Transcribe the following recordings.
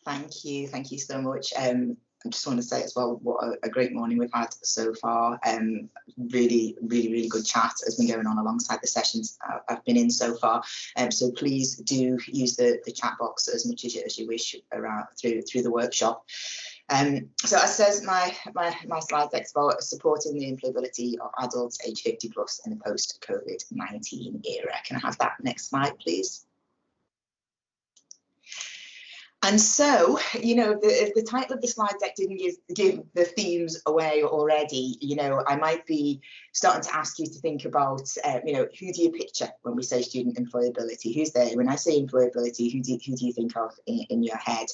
Thank you so much. I just want to say as well what a great morning we've had so far. Really good chat has been going on alongside the sessions I've been in so far. So please do use the chat box as much as you wish around through the workshop. So as says my slide deck about supporting the employability of adults age 50 plus in the post-COVID-19 era. Can I have that next slide, please? And so, you know, if the title of the slide deck didn't give the themes away already, you know, I might be starting to ask you to think about, you know, who do you picture when we say student employability? Who's there? When I say employability, who do you think of in your head?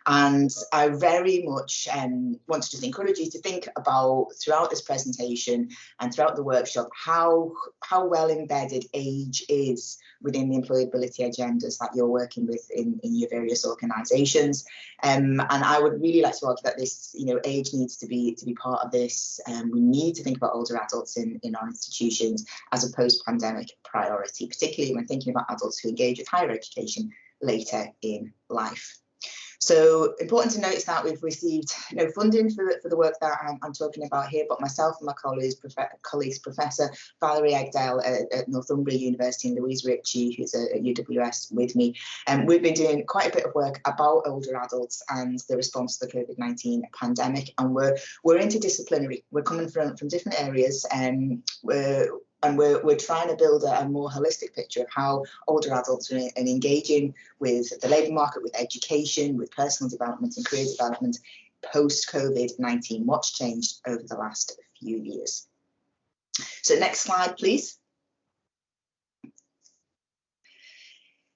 And I very much want to just encourage you to think about throughout this presentation and throughout the workshop how well embedded age is within the employability agendas that you're working with in your various organisations. And I would really like to argue that this, you know, age needs to be part of this. We need to think about older adults in our institutions as a post-pandemic priority, particularly when thinking about adults who engage with higher education later in life. So important to notice that we've received no funding for the work that I'm talking about here, but myself and my colleagues, Professor Valerie Egdale at Northumbria University and Louise Ritchie, who's at UWS with me, and we've been doing quite a bit of work about older adults and the response to the COVID-19 pandemic, and we're interdisciplinary. We're coming from different areas, and we're trying to build a more holistic picture of how older adults are engaging with the labour market, with education, with personal development and career development post-COVID-19. What's changed over the last few years? So next slide, please.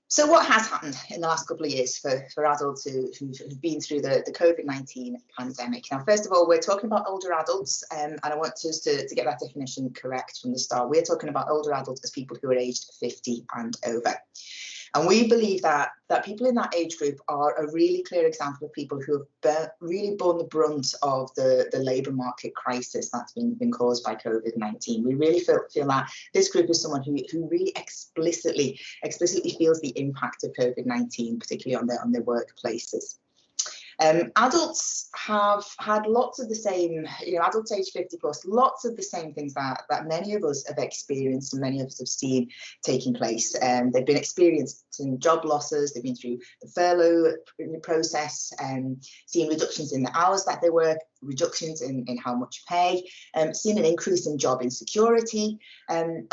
So what has happened in the last couple of years for adults who've been through the COVID-19 pandemic? Now, first of all, we're talking about older adults, and I want us to get that definition correct from the start. We're talking about older adults as people who are aged 50 and over. And we believe that people in that age group are a really clear example of people who have really borne the brunt of the labour market crisis that's been caused by COVID-19. We really feel that this group is someone who really explicitly feels the impact of COVID-19, particularly on their workplaces. Adults have had lots of the same, you know, adults age 50 plus, lots of the same things that many of us have experienced and many of us have seen taking place. They've been experiencing job losses, they've been through the furlough process, seeing reductions in the hours that they work, reductions in how much pay, seeing an increase in job insecurity, and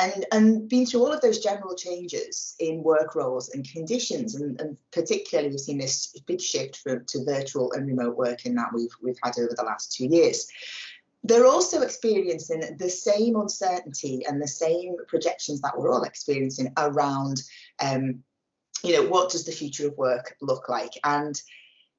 been through all of those general changes in work roles and conditions, and particularly we've seen this big shift to virtual and remote working that we've had over the last 2 years. They're also experiencing the same uncertainty and the same projections that we're all experiencing around, you know, what does the future of work look like? And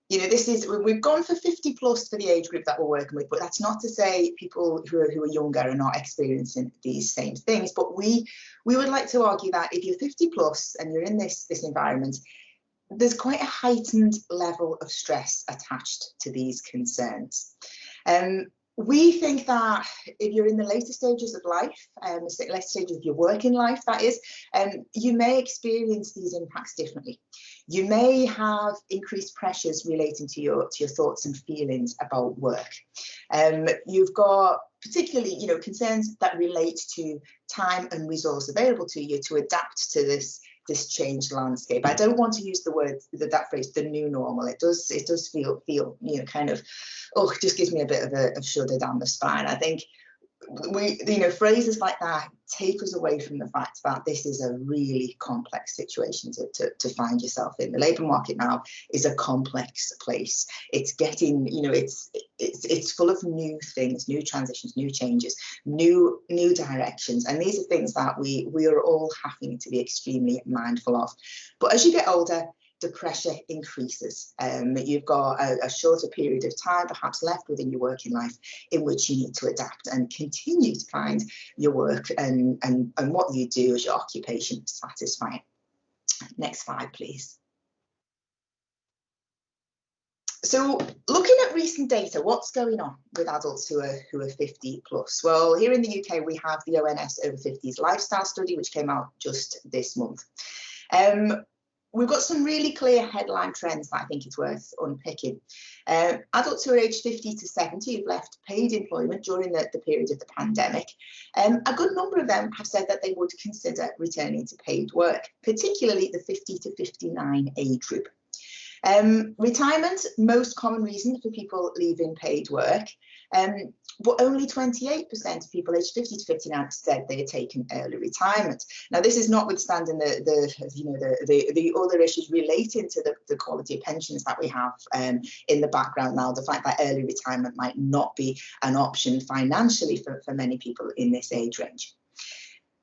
you know, we've gone for 50 plus for the age group that we're working with, but that's not to say people who are younger are not experiencing these same things. But we would like to argue that if you're 50 plus and you're in this environment, there's quite a heightened level of stress attached to these concerns. We think that if you're in the later stages of life, the later stages of your working life, that is, you may experience these impacts differently. You may have increased pressures relating to your thoughts and feelings about work. You've got particularly, you know, concerns that relate to time and resource available to you to adapt to this changed landscape. I don't want to use that phrase, the new normal. It does feel, you know, kind of, oh, it just gives me a bit of a shudder down the spine. I think you know, phrases like that take us away from the fact that this is a really complex situation to find yourself in. The labour market now is a complex place. It's getting, you know, it's full of new things, new transitions, new changes, new directions, and these are things that we are all having to be extremely mindful of. But as you get older, the pressure increases. You've got a shorter period of time perhaps left within your working life in which you need to adapt and continue to find your work and what you do as your occupation satisfying. Next slide, please. So looking at recent data, what's going on with adults who are 50 plus? Well, here in the UK, we have the ONS Over 50s Lifestyle Study, which came out just this month. we've got some really clear headline trends that I think it's worth unpicking. Adults who are aged 50 to 70 have left paid employment during the period of the pandemic. A good number of them have said that they would consider returning to paid work, particularly the 50 to 59 age group. Retirement, most common reason for people leaving paid work, but only 28% of people aged 50 to 59 said they had taken early retirement. Now, this is notwithstanding the other issues relating to the quality of pensions that we have in the background now, the fact that early retirement might not be an option financially for many people in this age range.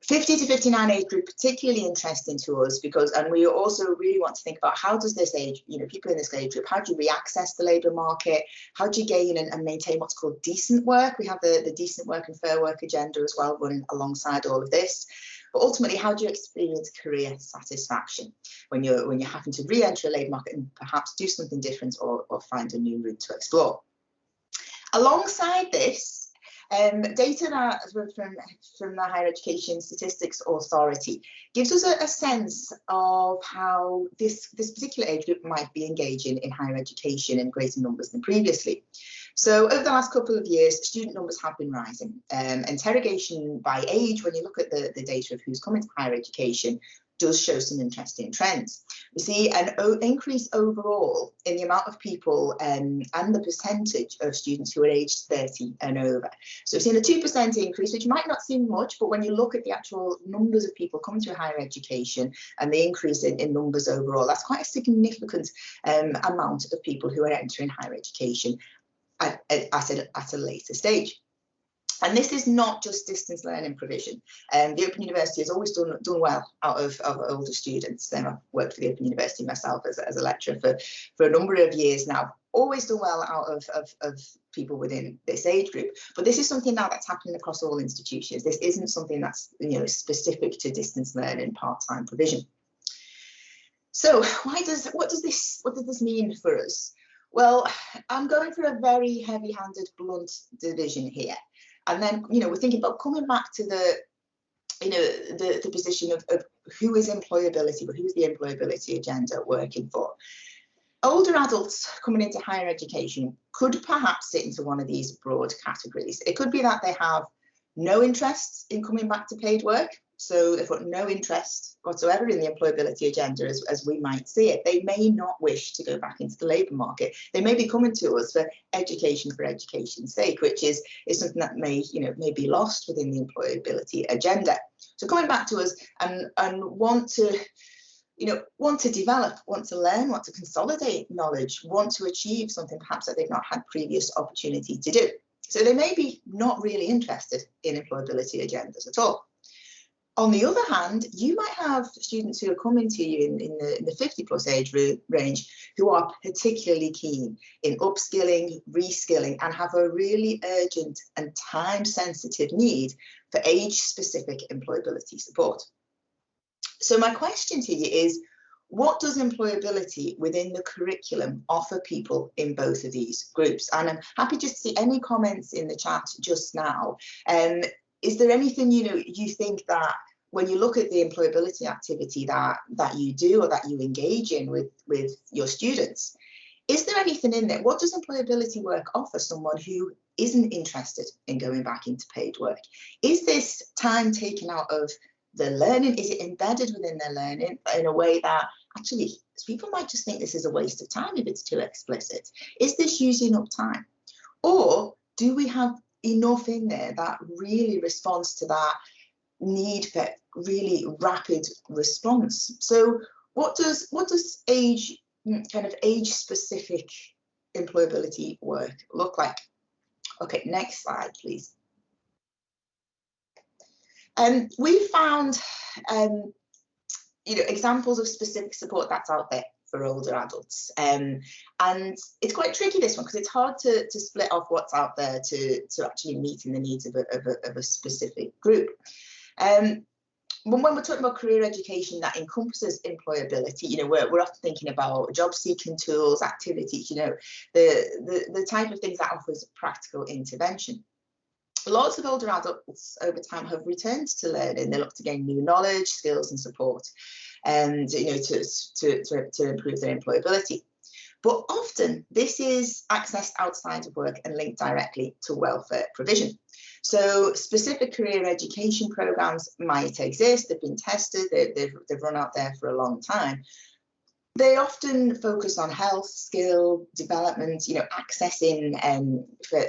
50 to 59 age group, particularly interesting to us because, and we also really want to think about how does this age, people in this age group, how do you re-access the labour market? How do you gain and maintain what's called decent work? We have the decent work and fair work agenda as well running alongside all of this. But ultimately, how do you experience career satisfaction when you're having to re-enter a labour market and perhaps do something different or find a new route to explore? Alongside this, data that from the Higher Education Statistics Authority gives us a sense of how this particular age group might be engaging in higher education in greater numbers than previously. So over the last couple of years, student numbers have been rising. Interrogation by age, when you look at the data of who's coming to higher education, does show some interesting trends. We see an increase overall in the amount of people and the percentage of students who are aged 30 and over. So we've seen a 2% increase, which might not seem much, but when you look at the actual numbers of people coming to higher education and the increase in numbers overall, that's quite a significant amount of people who are entering higher education at a later stage. And this is not just distance learning provision. The Open University has always done well out of older students. I've worked for the Open University myself as a lecturer for a number of years now. Always done well out of people within this age group. But this is something now that's happening across all institutions. This isn't something that's specific to distance learning part-time provision. So what does this mean for us? Well, I'm going for a very heavy-handed, blunt division here. And then, we're thinking about coming back to the position of who is employability, but who's the employability agenda working for? Older adults coming into higher education could perhaps sit into one of these broad categories. It could be that they have no interest in coming back to paid work. So they've got no interest whatsoever in the employability agenda as we might see it. They may not wish to go back into the labour market. They may be coming to us for education's sake, which is something that may be lost within the employability agenda. So coming back to us and want to develop, want to learn, want to consolidate knowledge, want to achieve something perhaps that they've not had previous opportunity to do. So they may be not really interested in employability agendas at all. On the other hand, you might have students who are coming to you in the 50 plus age range who are particularly keen in upskilling, reskilling, and have a really urgent and time sensitive need for age specific employability support. So my question to you is, what does employability within the curriculum offer people in both of these groups? And I'm happy just to see any comments in the chat just now. Is there anything you think that when you look at the employability activity that you do or that you engage in with your students, is there anything in there? What does employability work offer someone who isn't interested in going back into paid work? Is this time taken out of the learning? Is it embedded within their learning in a way that actually people might just think this is a waste of time if it's too explicit? Is this using up time? Or do we have enough in there that really responds to that need for really rapid response? So what does age specific employability work look like? Okay, next slide, please. We found examples of specific support that's out there for older adults, and it's quite tricky, this one, because it's hard to split off what's out there to actually meeting the needs of a specific group. When we're talking about career education that encompasses employability, we're often thinking about job seeking tools, activities, the type of things that offers practical intervention. Lots of older adults over time have returned to learning. They look to gain new knowledge, skills and support. and to improve their employability. But often this is accessed outside of work and linked directly to welfare provision. So specific career education programs might exist, they've been tested, they've run out there for a long time. They often focus on health, skill development, accessing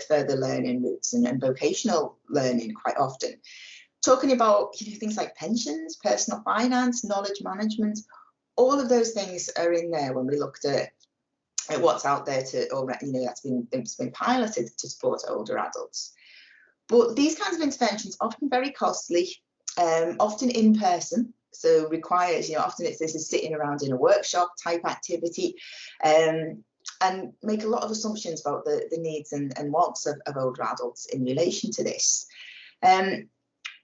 further learning routes and vocational learning quite often. Talking about things like pensions, personal finance, knowledge management, all of those things are in there when we looked at what's out there to already, that's been piloted to support older adults. But these kinds of interventions are often very costly, often in person. So requires, often this is sitting around in a workshop type activity, and make a lot of assumptions about the needs and wants of older adults in relation to this.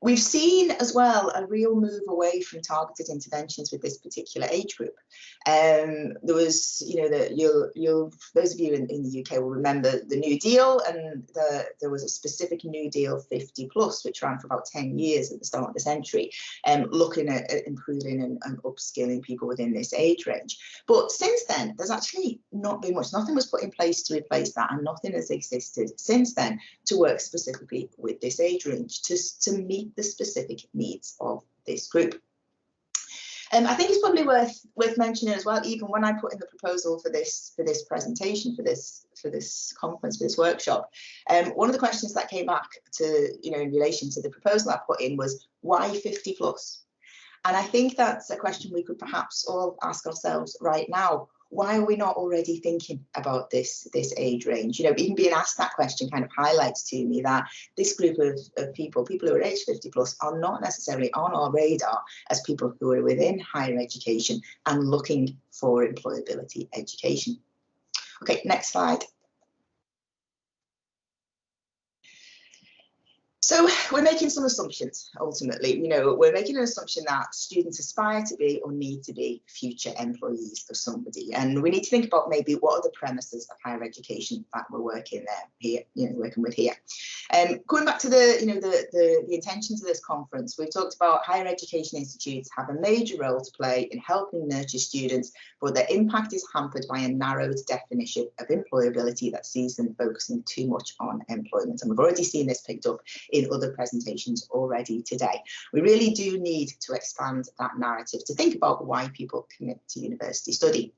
We've seen as well a real move away from targeted interventions with this particular age group. There was, those of you in the UK will remember the New Deal, and there was a specific New Deal 50 plus, which ran for about 10 years at the start of the century, looking at improving and upskilling people within this age range. But since then, there's actually not been much. Nothing was put in place to replace that, and nothing has existed since then to work specifically with this age range to meet the specific needs of this group. I think it's probably worth mentioning as well, even when I put in the proposal for this presentation, for this conference, for this workshop, one of the questions that came back to, in relation to the proposal I put in was, why 50 plus? And I think that's a question we could perhaps all ask ourselves right now. Why are we not already thinking about this age range? Even being asked that question kind of highlights to me that this group of people who are age 50 plus, are not necessarily on our radar as people who are within higher education and looking for employability education. Okay, next slide. So we're making some assumptions, ultimately. We're making an assumption that students aspire to be or need to be future employees of somebody. And we need to think about maybe what are the premises of higher education that we're working with here. Going back to the intentions of this conference, we've talked about higher education institutes have a major role to play in helping nurture students, but their impact is hampered by a narrowed definition of employability that sees them focusing too much on employment. And we've already seen this picked up in other presentations already today. We really do need to expand that narrative to think about why people commit to university study.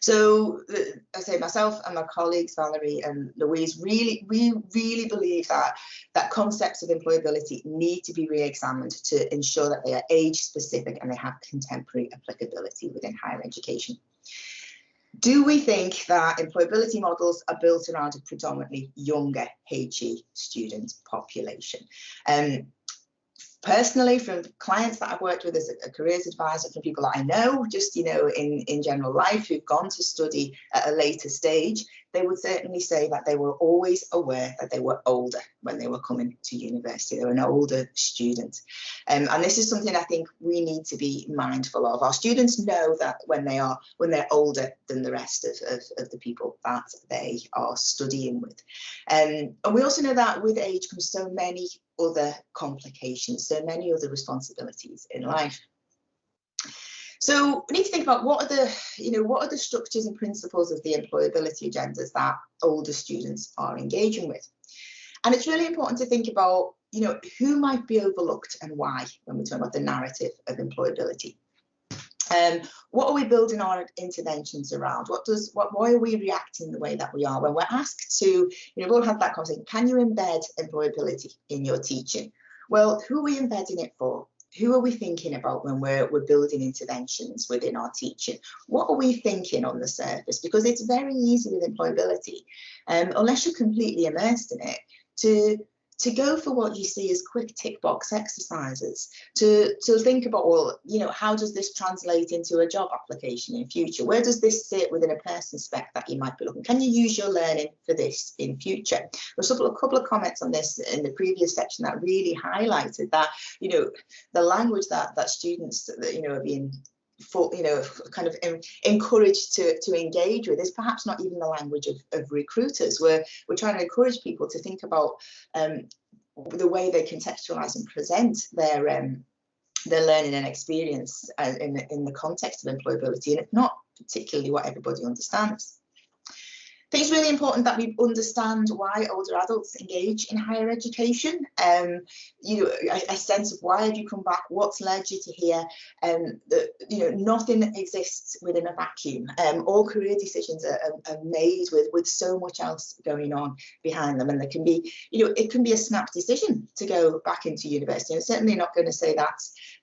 So I say myself and my colleagues, Valerie and Louise, we really believe that concepts of employability need to be re-examined to ensure that they are age specific and they have contemporary applicability within higher education. Do we think that employability models are built around a predominantly younger HE student population? Personally, from clients that I've worked with as a careers advisor, from people that I know, just in general life, who've gone to study at a later stage, they would certainly say that they were always aware that they were older when they were coming to university. They were an older student, and this is something I think we need to be mindful of. Our students know that when they're older than the rest of the people that they are studying with, and we also know that with age comes so many other complications, so many other responsibilities in life. So we need to think about what are the structures and principles of the employability agendas that older students are engaging with. And it's really important to think about, who might be overlooked and why when we're talking about the narrative of employability. What are we building our interventions around? Why are we reacting the way that we are when we're asked to, we've all had that conversation, can you embed employability in your teaching? Well, who are we embedding it for? Who are we thinking about when we're building interventions within our teaching? What are we thinking on the surface? Because it's very easy with employability, unless you're completely immersed in it, to go for what you see as quick tick box exercises, to think about, well, how does this translate into a job application in future? Where does this sit within a person spec that you might be looking? Can you use your learning for this in future? There's a couple of comments on this in the previous section that really highlighted that, the language that students, are being kind of encouraged to engage with is perhaps not even the language of recruiters. We're trying to encourage people to think about the way they contextualize and present their learning and experience in the context of employability, and it's not particularly what everybody understands. I think it's really important that we understand why older adults engage in higher education. You know, a sense of why have you come back, what's led you to here, that, you know, nothing exists within a vacuum. All career decisions are made with so much else going on behind them, and there can be, you know, it can be a snap decision to go back into university. I'm certainly not going to say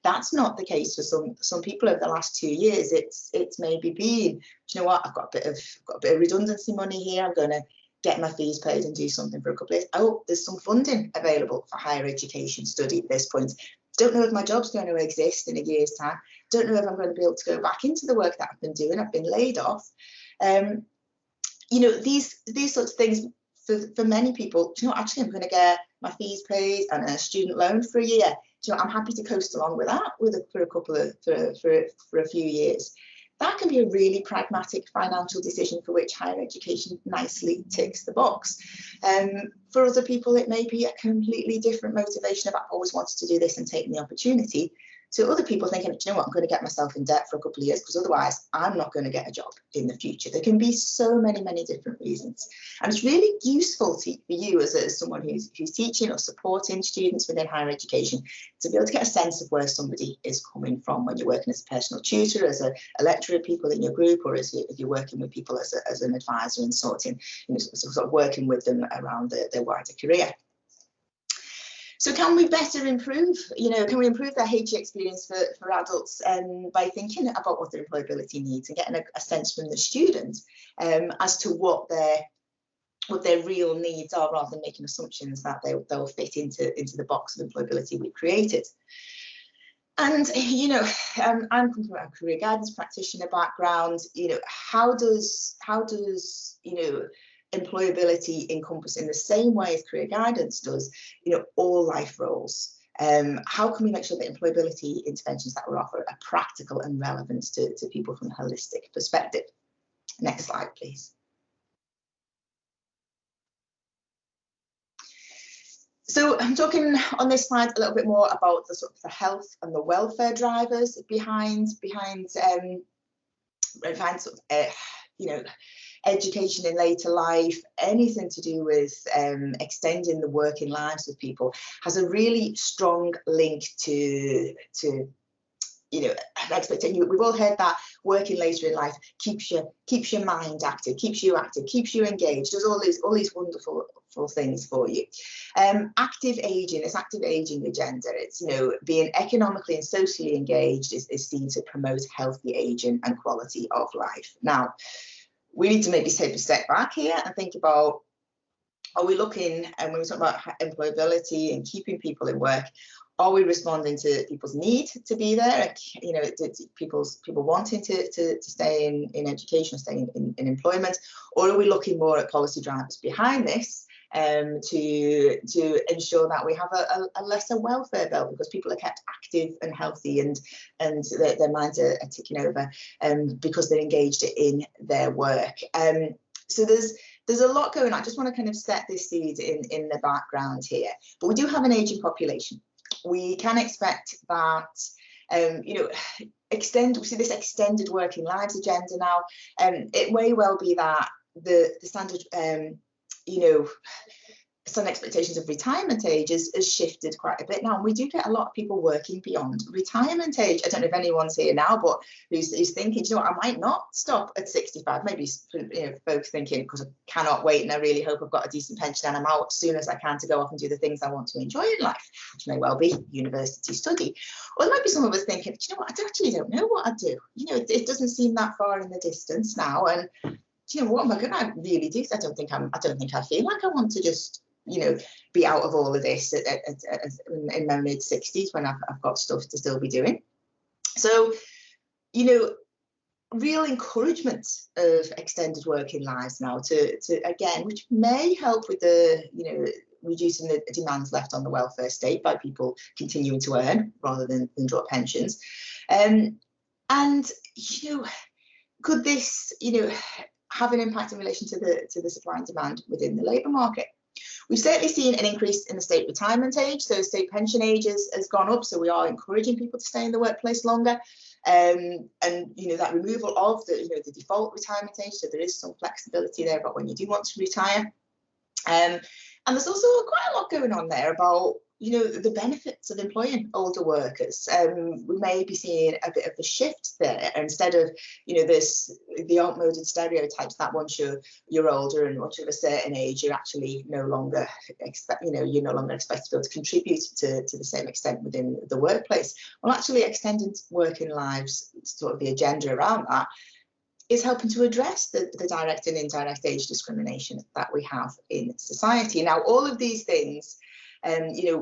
that's not the case for some people over the last 2 years. It's maybe been, you know what, I've got a bit of redundancy money here, I'm going to get my fees paid and do something for a couple of years. Oh, there's some funding available for higher education study at this point. Don't know if my job's going to exist in a year's time. Don't know if I'm going to be able to go back into the work that I've been doing. I've been laid off. You know, these sorts of things for many people, you know, actually I'm going to get my fees paid and a student loan for a year. You know, I'm happy to coast along with that for a few years. That can be a really pragmatic financial decision for which higher education nicely ticks the box. For other people, it may be a completely different motivation of I've always wanted to do this and taking the opportunity. So other people thinking, you know what, I'm going to get myself in debt for a couple of years because otherwise I'm not going to get a job in the future. There can be so many different reasons. And it's really useful for you as someone who's teaching or supporting students within higher education to be able to get a sense of where somebody is coming from when you're working as a personal tutor, as a lecturer, people in your group, or if you're working with people as an advisor and sorting, you know, sort of working with them around their wider career. So can we better improve, you know, can we improve their HE experience for adults by thinking about what their employability needs and getting a sense from the student as to what their real needs are, rather than making assumptions that they'll fit into the box of employability we've created. And, you know, I'm coming from a career guidance practitioner background. You know, how does you know, employability encompass, in the same way as career guidance does, you know, all life roles? How can we make sure that employability interventions that we offer are practical and relevant to people from a holistic perspective? Next slide, please. So I'm talking on this slide a little bit more about the sort of the health and the welfare drivers behind sort of, you know, education in later life. Anything to do with extending the working lives of people has a really strong link to you know, expectation. We've all heard that working later in life keeps your mind active, keeps you engaged, does all these wonderful things for you. Active aging, this active aging agenda, it's, you know, being economically and socially engaged is seen to promote healthy aging and quality of life. Now, we need to maybe take a step back here and think about, are we looking, and when we talk about employability and keeping people in work, are we responding to people's need to be there? You know, people wanting to stay in education, stay in employment, or are we looking more at policy drivers behind this to ensure that we have a lesser welfare bill because people are kept active and healthy and their minds are ticking over because they're engaged in their work. So there's a lot going on. I just want to kind of set this seed in the background here. But we do have an aging population. We can expect that, you know, we see this extended working lives agenda now. It may well be that the standard, you know, some expectations of retirement age has shifted quite a bit now. And we do get a lot of people working beyond retirement age. I don't know if anyone's here now, but who's thinking, you know what, I might not stop at 65. Maybe, you know, folks thinking, because I cannot wait and I really hope I've got a decent pension and I'm out as soon as I can to go off and do the things I want to enjoy in life, which may well be university study. Or there might be some of us thinking, you know what, I actually don't know what I'd do. You know, it doesn't seem that far in the distance now. And you know, what am I going to really do? I don't think I feel like I want to just, you know, be out of all of this in my mid 60s when I've got stuff to still be doing. So, you know, real encouragement of extended working lives now to again, which may help with the, you know, reducing the demands left on the welfare state by people continuing to earn rather than draw pensions. And, you know, could this, you know, have an impact in relation to the supply and demand within the labour market? We've certainly seen an increase in the state retirement age, so state pension age has gone up, so we are encouraging people to stay in the workplace longer. And that removal of the default retirement age, so there is some flexibility there about when you do want to retire. And there's also quite a lot going on there about the benefits of employing older workers. We may be seeing a bit of a shift there. Instead of the outmoded stereotypes that once you're older and once you're of a certain age, you're actually no longer expected to be able to contribute to the same extent within the workplace. Well, actually extending working lives, sort of the agenda around that, is helping to address the direct and indirect age discrimination that we have in society. Now, all of these things, we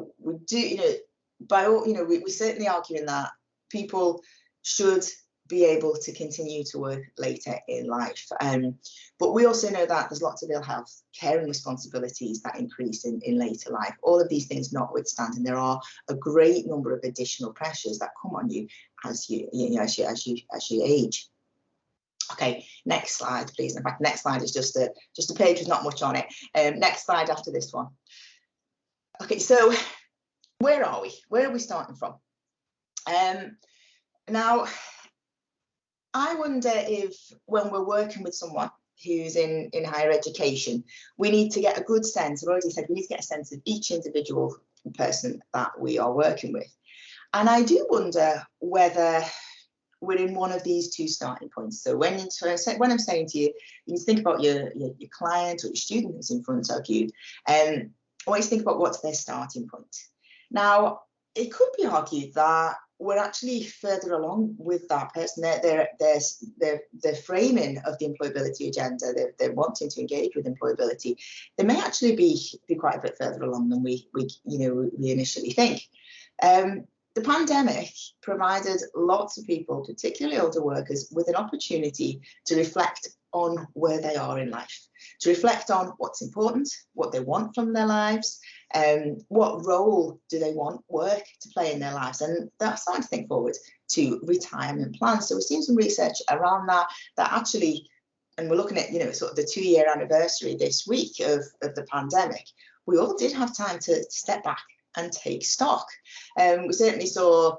certainly argue in that people should be able to continue to work later in life. But we also know that there's lots of ill health, care and responsibilities that increase in later life. All of these things notwithstanding, there are a great number of additional pressures that come on you as you age. Okay, next slide, please. In fact, next slide is just a page with not much on it. Next slide after this one. Okay, so where are we? Where are we starting from? Now, I wonder if when we're working with someone who's in higher education, we need to get a good sense, I've already said, we need to get a sense of each individual person that we are working with. And I do wonder whether we're in one of these two starting points. So when I'm saying to you, you need to think about your client or your student who's in front of you, and always think about what's their starting point. Now, it could be argued that we're actually further along with that person. Their framing of the employability agenda, they're wanting to engage with employability, they may actually be quite a bit further along than we initially think. The pandemic provided lots of people, particularly older workers, with an opportunity to reflect on where they are in life, to reflect on what's important, what they want from their lives, what role do they want work to play in their lives, and that's starting to think forward to retirement plans. So we're seeing some research around that actually, and we're looking at sort of the 2-year anniversary this week of the pandemic. We all did have time to step back and take stock. We certainly saw,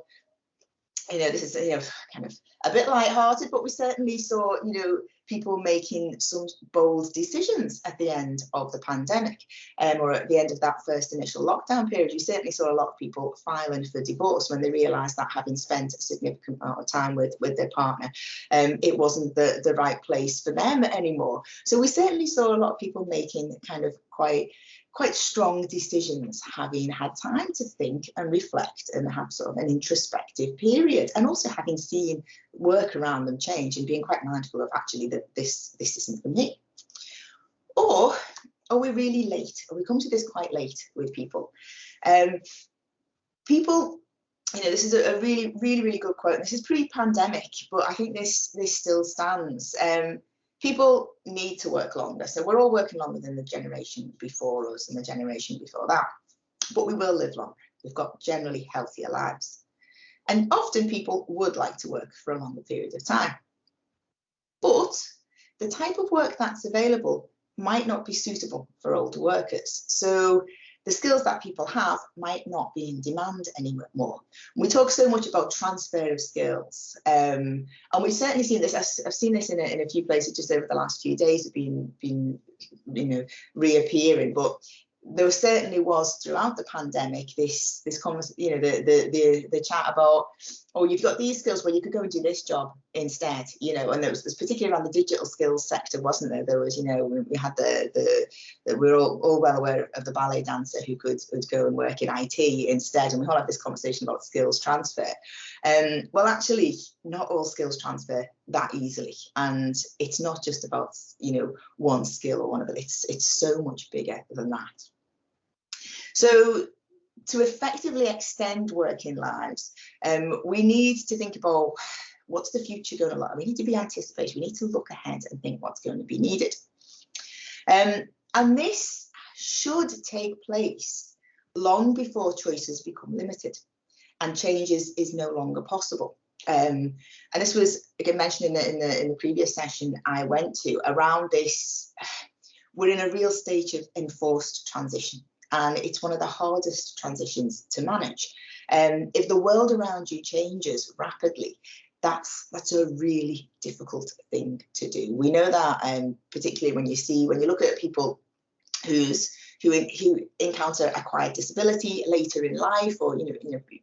this is kind of a bit lighthearted, but we certainly saw people making some bold decisions at the end of the pandemic, or at the end of that first initial lockdown period. You certainly saw a lot of people filing for divorce when they realised that, having spent a significant amount of time with their partner, it wasn't the right place for them anymore. So we certainly saw a lot of people making kind of quite strong decisions, having had time to think and reflect and have sort of an introspective period, and also having seen work around them change and being quite mindful of actually that this isn't for me. Or are we really late? Are we come to this quite late with people? People, this is a really, really, really good quote. This is pre-pandemic, but I think this still stands. People need to work longer. So we're all working longer than the generation before us and the generation before that, but we will live longer. We've got generally healthier lives. And often people would like to work for a longer period of time. But the type of work that's available might not be suitable for older workers. So the skills that people have might not be in demand anymore. We talk so much about transfer of skills, and we've certainly seen this. I've seen this in a few places just over the last few days, have been reappearing. But there certainly was throughout the pandemic this conversation, the chat about, oh, you've got these skills, well, you could go and do this job instead, and there was particularly around the digital skills sector, wasn't there? There was, we had we're all well aware of the ballet dancer who could go and work in IT instead, and we all have this conversation about skills transfer. Well, actually, not all skills transfer that easily, and it's not just about one skill or one of it. It's so much bigger than that. So to effectively extend working lives, we need to think about what's the future going to look like. We need to be anticipating. We need to look ahead and think what's going to be needed. And this should take place long before choices become limited and change is no longer possible. And this was again mentioned in the previous session I went to around this. we're in a real stage of enforced transition, and it's one of the hardest transitions to manage. If the world around you changes rapidly, that's a really difficult thing to do. We know that, particularly when you look at people who encounter acquired disability later in life, or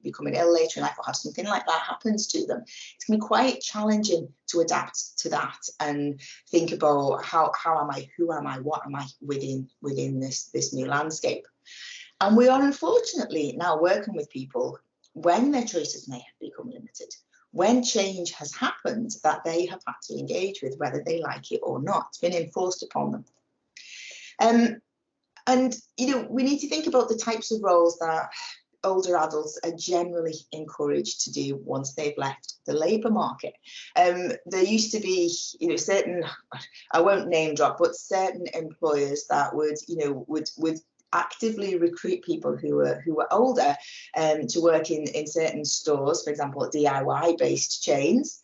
becoming ill later in life, or have something like that happens to them, it's going to be quite challenging to adapt to that and think about how am I, who am I, what am I within this new landscape. And we are unfortunately now working with people when their choices may have become limited, when change has happened that they have had to engage with, whether they like it or not. It's been enforced upon them. And we need to think about the types of roles that older adults are generally encouraged to do once they've left the labour market. There used to be, certain, I won't name drop, but certain employers that would actively recruit people who were older to work in certain stores, for example, DIY-based chains,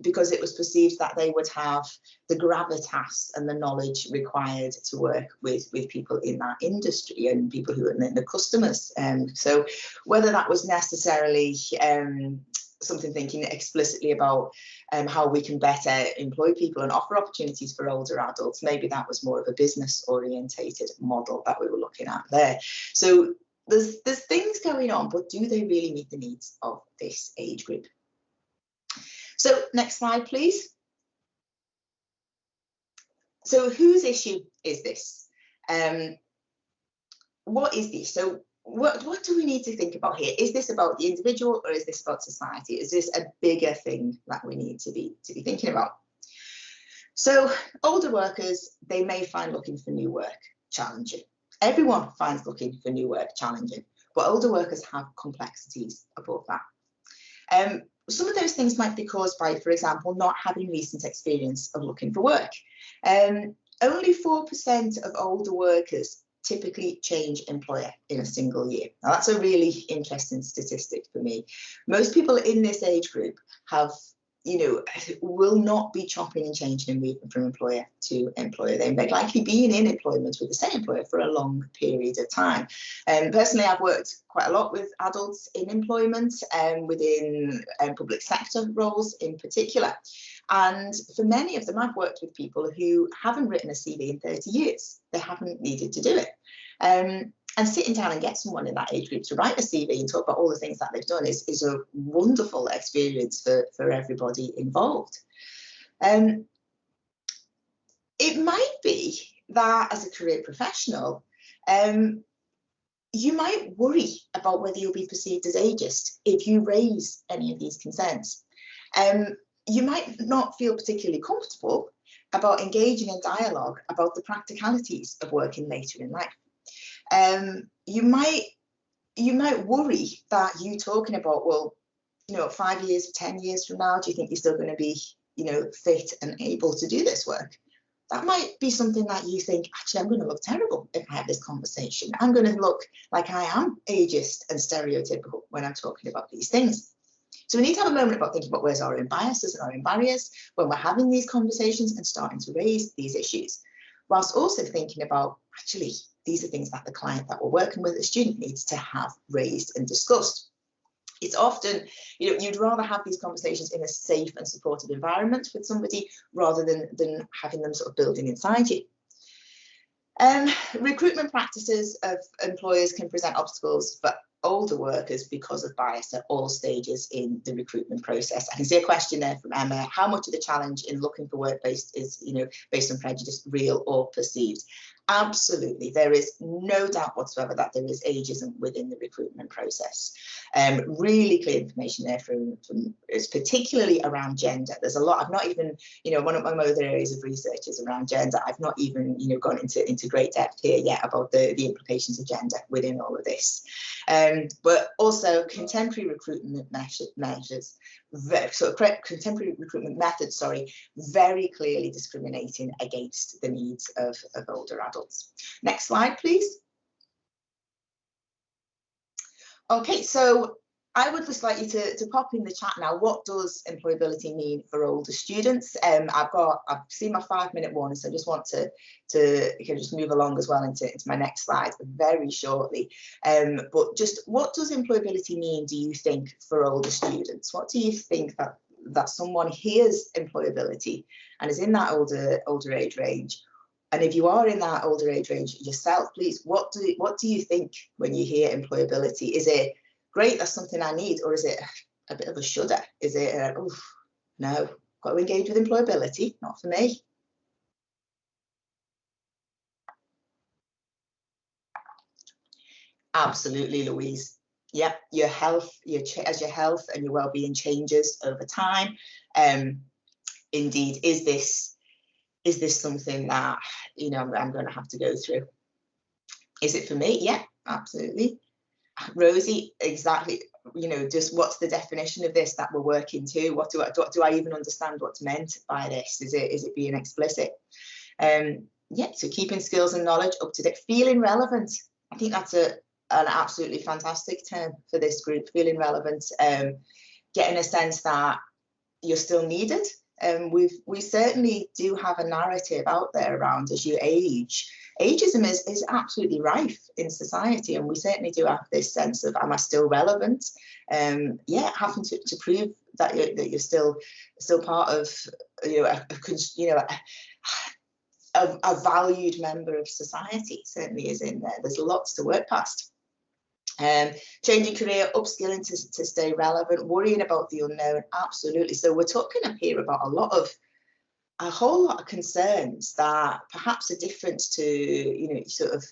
because it was perceived that they would have the gravitas and the knowledge required to work with people in that industry and people who are the customers. So whether that was necessarily something thinking explicitly about how we can better employ people and offer opportunities for older adults, maybe that was more of a business orientated model that we were looking at there. So there's things going on, but do they really meet the needs of this age group? So next slide, please. So whose issue is this? What is this? So what do we need to think about here? Is this about the individual, or is this about society? Is this a bigger thing that we need to be thinking about? So older workers, they may find looking for new work challenging. Everyone finds looking for new work challenging, but older workers have complexities above that. Some of those things might be caused by, for example, not having recent experience of looking for work. Only 4% of older workers typically change employer in a single year. Now, that's a really interesting statistic for me. Most people in this age group have, will not be chopping and changing and moving from employer to employer. They may likely be in employment with the same employer for a long period of time. Personally, I've worked quite a lot with adults in employment, within public sector roles in particular. And for many of them, I've worked with people who haven't written a CV in 30 years. They haven't needed to do it. And sitting down and get someone in that age group to write a CV and talk about all the things that they've done is a wonderful experience for everybody involved. It might be that as a career professional, you might worry about whether you'll be perceived as ageist if you raise any of these concerns. You might not feel particularly comfortable about engaging in dialogue about the practicalities of working later in life. You might worry that you talking about, well, 5 years, 10 years from now, do you think you're still going to be, fit and able to do this work? That might be something that you think, actually, I'm going to look terrible if I have this conversation. I'm going to look like I am ageist and stereotypical when I'm talking about these things. So we need to have a moment about thinking about where's our own biases and our own barriers when we're having these conversations and starting to raise these issues, whilst also thinking about, actually, these are things that the client that we're working with, the student, needs to have raised and discussed. It's often, you'd rather have these conversations in a safe and supportive environment with somebody rather than having them sort of building inside you. Recruitment practices of employers can present obstacles for older workers because of bias at all stages in the recruitment process. I can see a question there from Emma. How much of the challenge in looking for work based on prejudice, real or perceived? Absolutely, there is no doubt whatsoever that there is ageism within the recruitment process. Really clear information there from it's particularly around gender. There's a lot. I've not even, one of my other areas of research is around gender. I've not even, gone into great depth here yet about the implications of gender within all of this. But also contemporary recruitment contemporary recruitment methods, very clearly discriminating against the needs of older adults. Next slide, please. Okay, so I would just like you to pop in the chat now. What does employability mean for older students? I've seen my 5-minute warning, so I just want to just move along as well into my next slide very shortly. But just what does employability mean, do you think, for older students? What do you think that someone hears employability and is in that older age range? And if you are in that older age range yourself, please, what do you think when you hear employability? Is it great, that's something I need, or is it a bit of a shudder? Is it, oh, no, got to engage with employability, not for me? Absolutely, Louise. Yep, your health, as your health and your well-being changes over time. Indeed, is this something that, you know, I'm going to have to go through? Is it for me? Yeah, absolutely. Rosie, exactly. You know, just what's the definition of this that we're working to? What do I even understand what's meant by this? Is it being explicit? Yeah, so keeping skills and knowledge up to date, feeling relevant. I think that's an absolutely fantastic term for this group, feeling relevant, getting a sense that you're still needed. We certainly do have a narrative out there around, as you age, ageism is absolutely rife in society, and we certainly do have this sense of, am I still relevant? Yeah, having to prove that you're still part of, you know, a valued member of society certainly is in there. There's lots to work past. Changing career, upskilling to stay relevant, worrying about the unknown, absolutely. So we're talking up here about a whole lot of concerns that perhaps are different to, you know, sort of,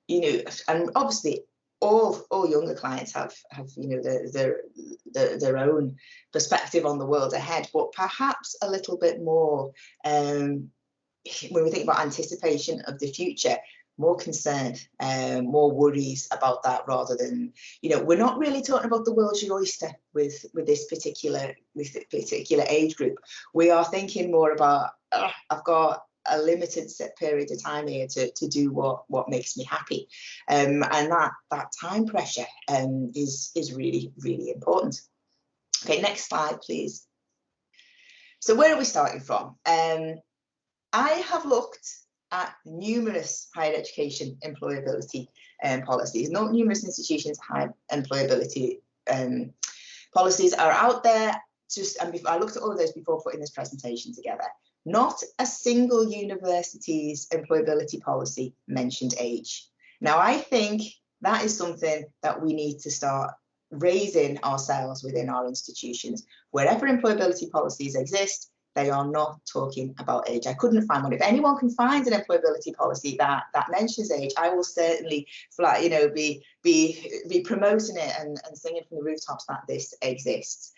you know, and obviously all younger clients have you know, their own perspective on the world ahead, but perhaps a little bit more when we think about anticipation of the future, more concern, more worries about that, rather than, you know, we're not really talking about the world's your oyster with this particular age group. We are thinking more about, I've got a limited set period of time here to do what makes me happy, and that time pressure is really, really important. Okay, next slide, please. So where are we starting from? I have looked at numerous higher education employability policies. Not numerous institutions' high employability policies are out there. I looked at all of those before putting this presentation together. Not a single university's employability policy mentioned age. Now, I think that is something that we need to start raising ourselves within our institutions. Wherever employability policies exist, they are not talking about age. I couldn't find one. If anyone can find an employability policy that mentions age, I will certainly, you know, be promoting it and singing from the rooftops that this exists.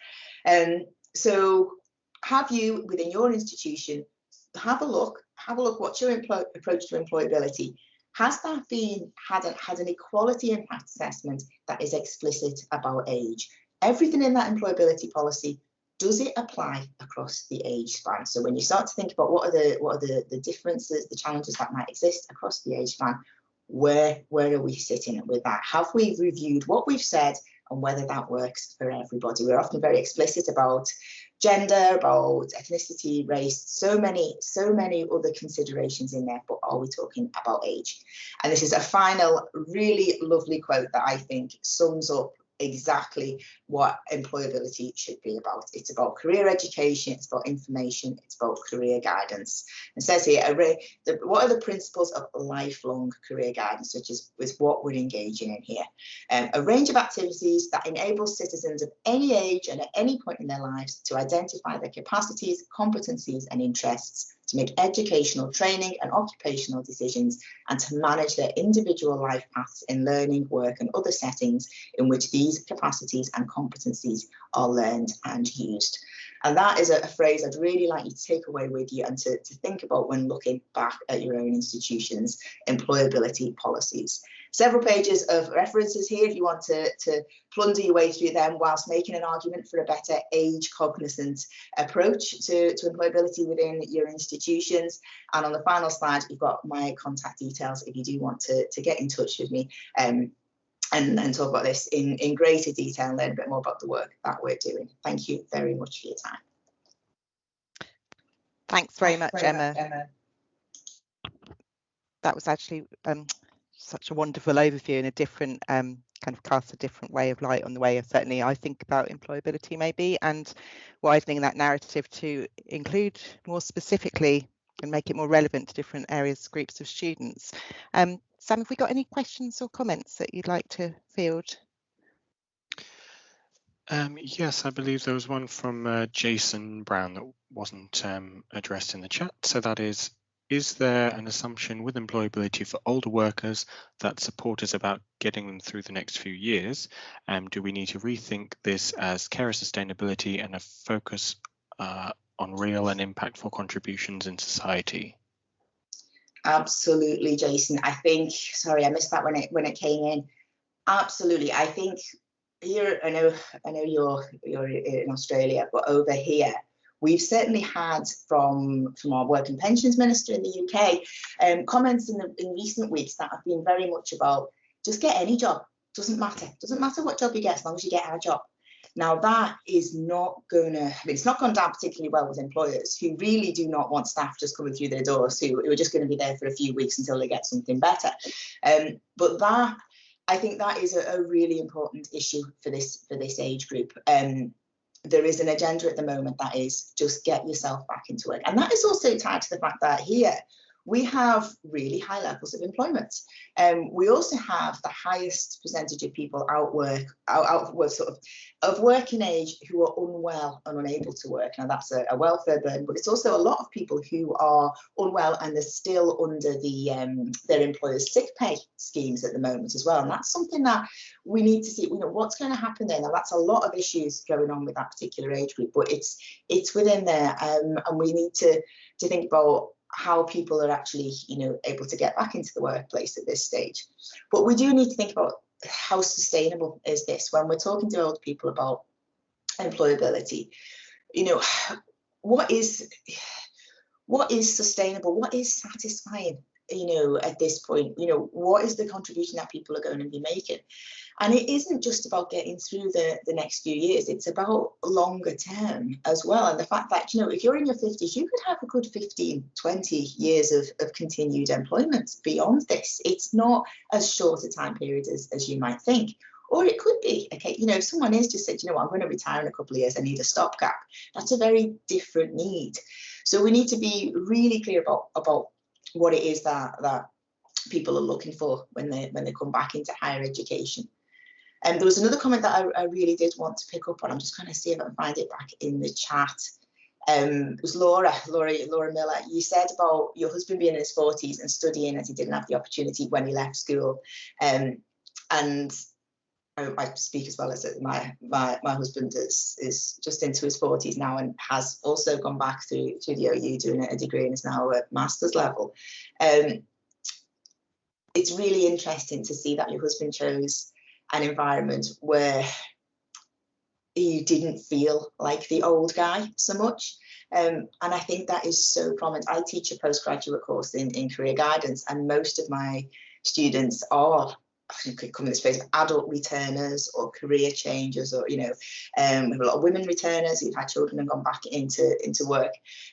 So have you, within your institution, have a look. What's your approach to employability? Has that had an equality impact assessment that is explicit about age? Everything in that employability policy, does it apply across the age span? So when you start to think about what are the differences, the challenges that might exist across the age span, where are we sitting with that? Have we reviewed what we've said and whether that works for everybody? We're often very explicit about gender, about ethnicity, race, so many other considerations in there, but are we talking about age? And this is a final really lovely quote that I think sums up exactly what employability should be about. It's about career education, it's about information, it's about career guidance. It says here, what are the principles of lifelong career guidance, which is what we're engaging in here. A range of activities that enable citizens of any age and at any point in their lives to identify their capacities, competencies and interests, to make educational training and occupational decisions, and to manage their individual life paths in learning, work and other settings in which these capacities and competencies are learned and used. And that is a phrase I'd really like you to take away with you and to think about when looking back at your own institution's employability policies. Several pages of references here if you want to plunder your way through them whilst making an argument for a better age cognizant approach to employability within your institutions. And on the final slide, you've got my contact details if you do want to get in touch with me. and talk about this in greater detail and learn a bit more about the work that we're doing. Thank you very much for your time. Thanks very much, Emma. That was actually such a wonderful overview and a different kind of cast a different way of light on the way of certainly I think about employability maybe, and widening that narrative to include more specifically and make it more relevant to different areas, groups of students. Sam, have we got any questions or comments that you'd like to field? Yes, I believe there was one from Jason Brown that wasn't addressed in the chat. So that is there an assumption with employability for older workers that support is about getting them through the next few years? Do we need to rethink this as carer sustainability and a focus on real and impactful contributions in society? Absolutely, Jason. I think, sorry, I missed that when it came in. Absolutely. I think here, I know you're in Australia, but over here, we've certainly had from our work and pensions minister in the UK comments in recent weeks that have been very much about just get any job. Doesn't matter what job you get as long as you get our job. Now that is not it's not gone down particularly well with employers who really do not want staff just coming through their doors who are just going to be there for a few weeks until they get something better. But that, I think that is a really important issue for this age group. There is an agenda at the moment that is just get yourself back into work. And that is also tied to the fact that here we have really high levels of employment. We also have the highest percentage of people out of work, sort of working age who are unwell and unable to work. Now that's a welfare burden, but it's also a lot of people who are unwell and they're still under their employer's sick pay schemes at the moment as well. And that's something that we need to see, what's going to happen there. Now that's a lot of issues going on with that particular age group, but it's within there, and we need to think about how people are actually, able to get back into the workplace at this stage. But we do need to think about how sustainable is this when we're talking to old people about employability. What is sustainable? What is satisfying? At this point, what is the contribution that people are going to be making? And it isn't just about getting through the next few years, it's about longer term as well. And the fact that, if you're in your 50s, you could have a good 15, 20 years of continued employment beyond this. It's not as short a time period as you might think. Or it could be, okay, if someone is just said, I'm going to retire in a couple of years, I need a stopgap. That's a very different need. So we need to be really clear about what it is that people are looking for when they come back into higher education. And there was another comment that I really did want to pick up on. I'm just going to see if I can find it back in the chat. It was Laura Miller. You said about your husband being in his 40s and studying as he didn't have the opportunity when he left school. And I speak as well as my husband is just into his 40s now and has also gone back through the OU doing a degree and is now at master's level. It's really interesting to see that your husband chose an environment where you didn't feel like the old guy so much. And I think that is so prominent. I teach a postgraduate course in career guidance, and most of my students are, you could come in this phase of adult returners or career changers, or we have a lot of women returners who've had children and gone back into work.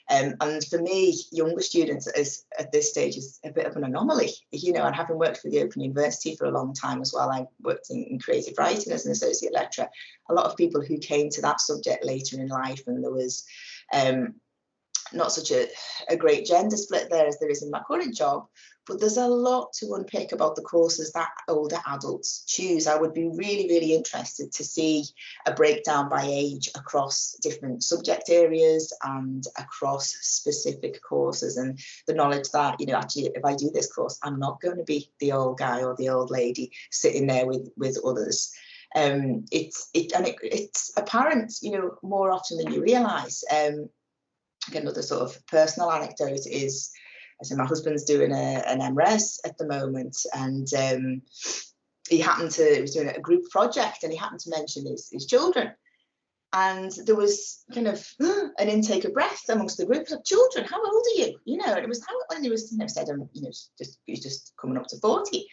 And for me, younger students at this stage is a bit of an anomaly, and having worked for the Open University for a long time as well, I worked in creative writing as an associate lecturer. A lot of people who came to that subject later in life, and there was not such a great gender split there as there is in my current job, but there's a lot to unpick about the courses that older adults choose. I would be really, really interested to see a breakdown by age across different subject areas and across specific courses, and the knowledge that, actually, if I do this course, I'm not going to be the old guy or the old lady sitting there with others. It's apparent, more often than you realise. Another sort of personal anecdote is, my husband's doing an MRes at the moment, and he was doing a group project, and he happened to mention his children, and there was kind of an intake of breath amongst the group of children. How old are you? And it was when he was said, he's just coming up to 40,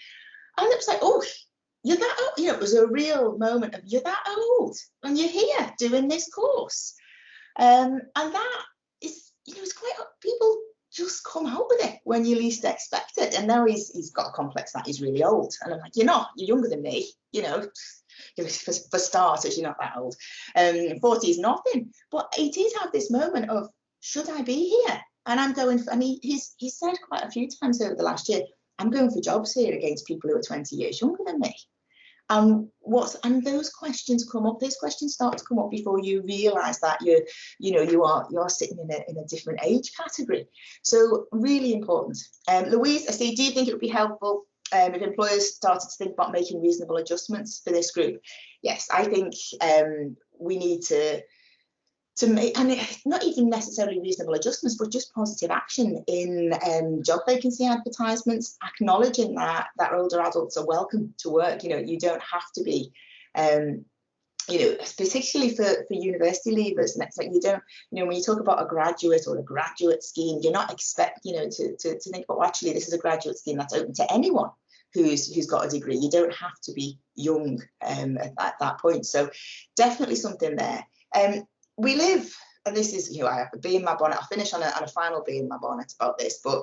and it was like, oh, you're that old. You know, it was a real moment of, you're that old and you're here doing this course. And that is, you know, it's quite, people just come out with it when you least expect it. And now he's got a complex that he's really old. And I'm like, you're not, you're younger than me, you know. For starters, you're not that old. 40 is nothing. But he did have this moment of, should I be here? And I'm going for, and he's said quite a few times over the last year, I'm going for jobs here against people who are 20 years younger than me. And those questions come up. Those questions start to come up before you realise that you are sitting in a different age category. So really important. Louise, I see. Do you think it would be helpful if employers started to think about making reasonable adjustments for this group? Yes, I think we need to make, and not even necessarily reasonable adjustments, but just positive action in job vacancy advertisements, acknowledging that older adults are welcome to work. You know, you don't have to be, you know, particularly for university leavers. And it's like, you don't, you know, when you talk about a graduate or a graduate scheme, you're not expect, you know, to think, well, actually, this is a graduate scheme that's open to anyone who's got a degree. You don't have to be young at that point. So definitely something there. We live, and this is, you know, I have a bee in my bonnet. I'll finish on a final bee in my bonnet about this, but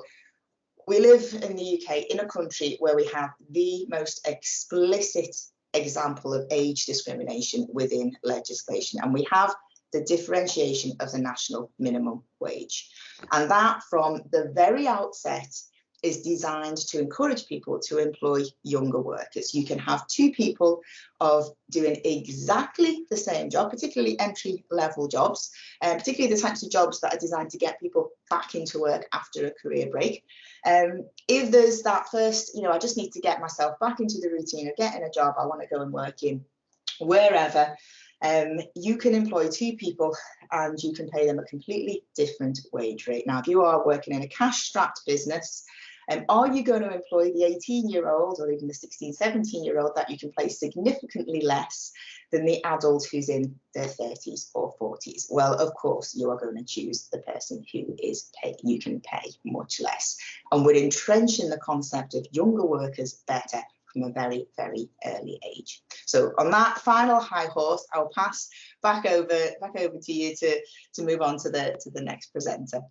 we live in the UK, in a country where we have the most explicit example of age discrimination within legislation, and we have the differentiation of the national minimum wage. And that, from the very outset, is designed to encourage people to employ younger workers. You can have two people doing exactly the same job, particularly entry-level jobs, particularly the types of jobs that are designed to get people back into work after a career break. If there's that first, you know, I just need to get myself back into the routine of getting a job, I want to go and work in wherever, you can employ two people and you can pay them a completely different wage rate. Now, if you are working in a cash-strapped business, are you going to employ the 18-year-old or even the 16, 17-year-old that you can pay significantly less than the adult who's in their 30s or 40s? Well, of course, you are going to choose the person who you can pay much less. And we're entrenching the concept of younger workers better from a very, very early age. So on that final high horse, I'll pass back over to you to move on to the next presenter.